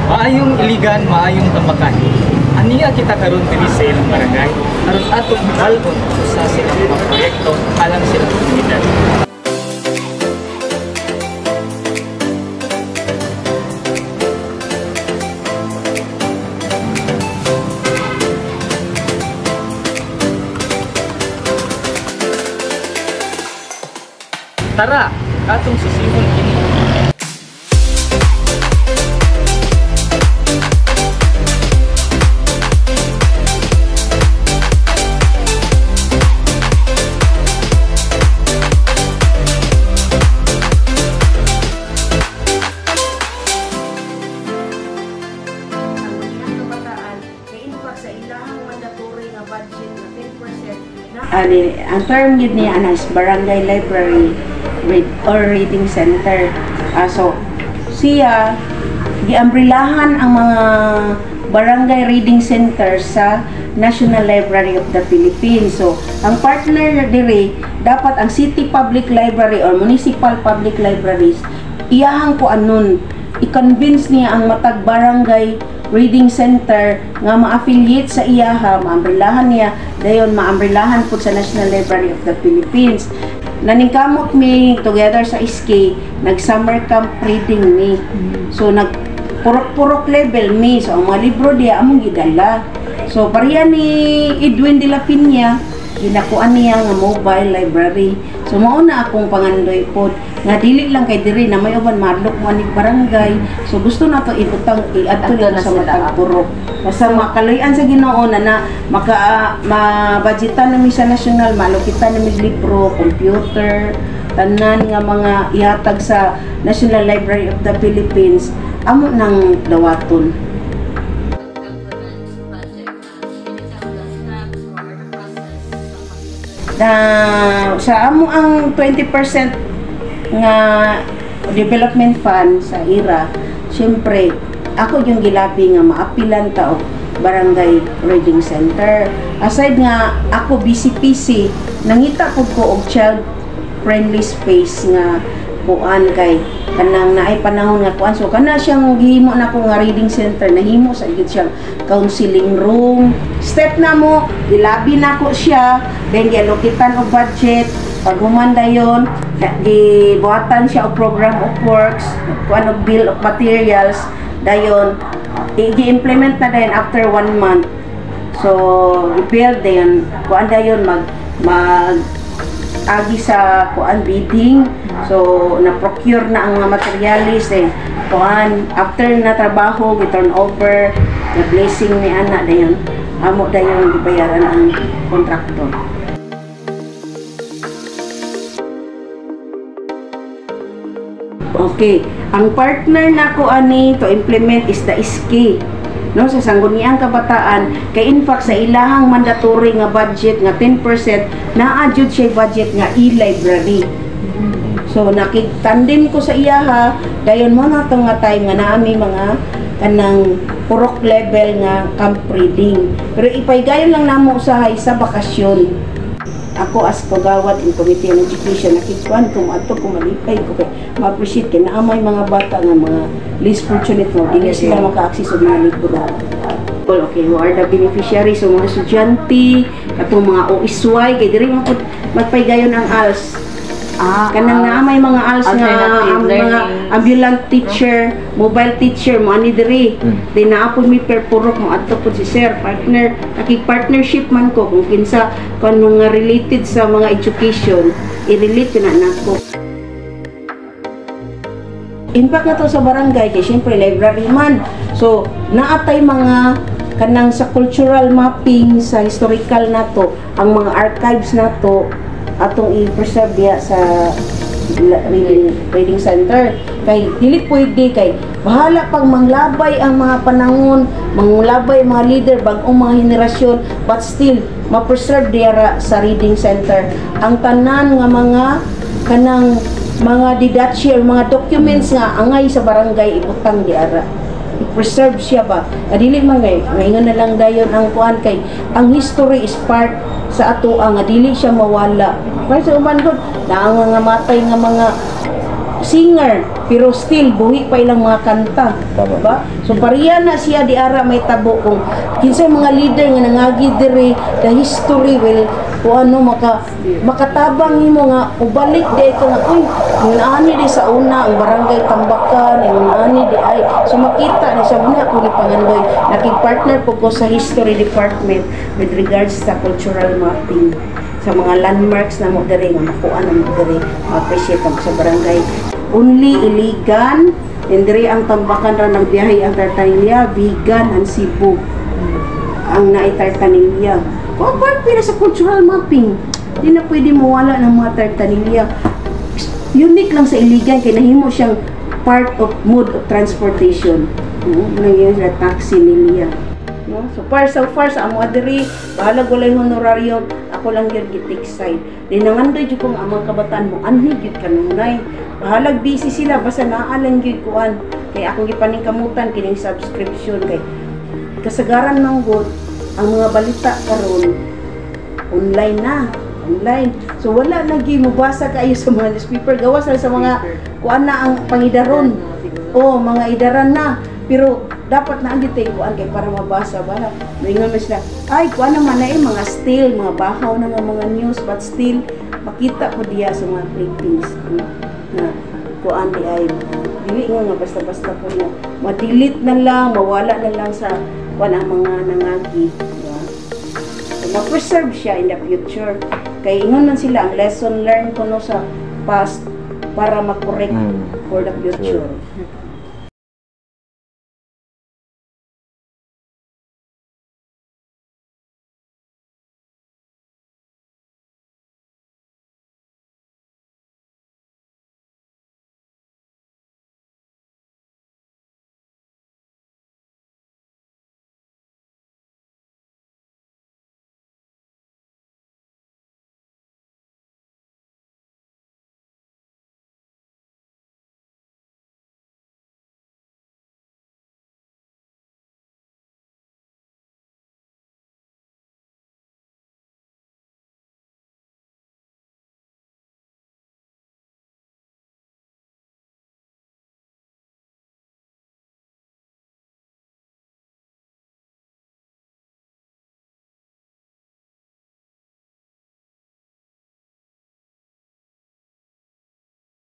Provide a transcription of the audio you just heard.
Maayong iligan, maayong tambakan. Aniya kita karon diri sa ilang barangay. Aron atong balon sa silang mga proyekto alang silang komunidad. Tara, atong susihon kini. Ang term yun niya is barangay library or reading center. So siya giambrilahan ang mga barangay reading center sa National Library of the Philippines. So ang partner diri dapat ang City Public Library or Municipal Public Libraries. Iyahang ko anon i-convince niya ang matag barangay reading center nga ma-affiliate sa iyaha, maambrilahan niya, dayon maambrilahan po sa National Library of the Philippines. Naningkamot mi together sa SK, nag-summer camp reading mi. So nag-purok-purok level mi. So ang mga libro diya among gidala. So pareha ni Edwin de la Piña, ginakuan niya nga mobile library. So mao na akong pangandoy pod nga dili lang kay diri na may uban madlok mo anig barangay. So gusto na to ibutang iadto na sa matag purok. Basta makaluyan sa Ginoo na mabudgetan nami sa national, malukitan nami libro, computer, tanan nga mga ihatag sa National Library of the Philippines amo nang dawaton. Sa amo ang 20% nga development fund sa IRA, syempre ako yung gilabi nga maapilan ta og barangay reading center. Aside nga ako BCPC, nangita pud ko og child friendly space nga kuan kay kanang naay panahon nga kuan. So kana siyang gihimo na ko nga reading center, nahimo sa gid siyang counseling room. Step na mo, gilabi na ko siya, then gialokitan og budget. Pag humanda yun, gibuhatan siya og program of works, kuan og bill of materials, dayon i-implement na dayon after 1 month. So i-build dayon, kuan dayon mag agi sa kuan bidding. So na-procure na ang mga materialis, then kuan after na trabaho gi-turn over, the blessing ni ana dayon amo dayon gibayaran ang kontraktor. Okay, ang partner nako ani to implement is the SK, no, sa sangguniang kabataan. Kay in fact sa ilahang mandatory nga budget nga 10% naa-adjud siya budget nga e-library. So nakitandem ko sa iyaha, dayon mo na to nga time nga naami mga kanang purok level nga camp reading. Pero ipaygayon lang namo usahay sa bakasyon. Ako as pagawat in Committee on Education, nakikuan ko ato ko malipay ko kay ma-appreciate kay naamay mga bata nga mga least fortunate mo, dili sila maka-access sa mga libro. Okay, who are the beneficiaries, so mga estudyante, katong mga OSY, kay diri magpaygayon ang ALS. Kanang naamay mga ALS nga mga ambulant teacher, mobile teacher mo ani diri. Then naapod mi per purok mo adto pud si sir partner, partnership man ko kung kinsa kon mga related sa mga education, i-relate na nako. Impact na to sa barangay kay syempre library man. So naatay mga kanang sa cultural mapping, sa historical nato, ang mga archives nato atong i-preserve diya sa reading center. Kay dili pwede kay bahala pag manglabay ang mga panahon, manglabay mga leader bag-ong mga henerasyon, but still ma-preserve diya sa reading center ang tanan nga mga kanang mga didachi or mga documents nga angay sa barangay ibutang diara. I-preserve siya ba? Dili man ngayon na lang dayon ang kuan kay ang history is part sa ato nga dili siya mawala. Kaya sa uman gud na nga matay nga mga singer, pero still buhi pa ilang mga kanta. Tama. Diba? So pariya na siya di ara may tabo kung kinsay mga leader nga nangagi diri the history will kung ano makatabang nimo nga ubalik di ka nga uy ani di sa una ang barangay Tambakan ani di ay so makita ni siya muna ako ni Pangandoy nakig-partner ko sa history department with regards sa cultural mapping sa mga landmarks na mo diri nga makuha na mo diri ma-appreciate ang sa barangay only Iligan and diri ang Tambakan ra nagbiyahe ang Tartanilla, Vigan and Cebu ang naitartanilya. Kung part pila sa cultural mapping, di na pwede mawala ng mga tartanilya. Unique lang sa Iligan, kaya nahimo siyang part of mode of transportation. Nangyayos na taxi nilya. No? So far sa amo adiri, bahala gulay honorarium, ako lang yun gitik side. Di nangandoy jud kung amang kabataan mo, anhi gyud kanunay. Bahalag busy sila, basta naalang gyud kuan. Kaya akong gipaningkamutan kining subscription kay kasagaran ng good ang mga balita karon online na online so wala na gyud mabasa kayo sa mga newspaper gawas na sa mga kuan na ang pangidaron o mga idaran na pero dapat na andi tay kuan kay para mabasa bala moingon man sila ay kuan naman na mga still mga bahaw na nga mga news but still makita ko diya sa mga clippings na kuan di ay dili nga basta-basta po na ma-delete na lang mawala na lang sa wala mga nangagi. Diba? So, ma-preserve siya in the future. Kaya ingon man sila, ang lesson learned ko no sa past para ma-correct for the future.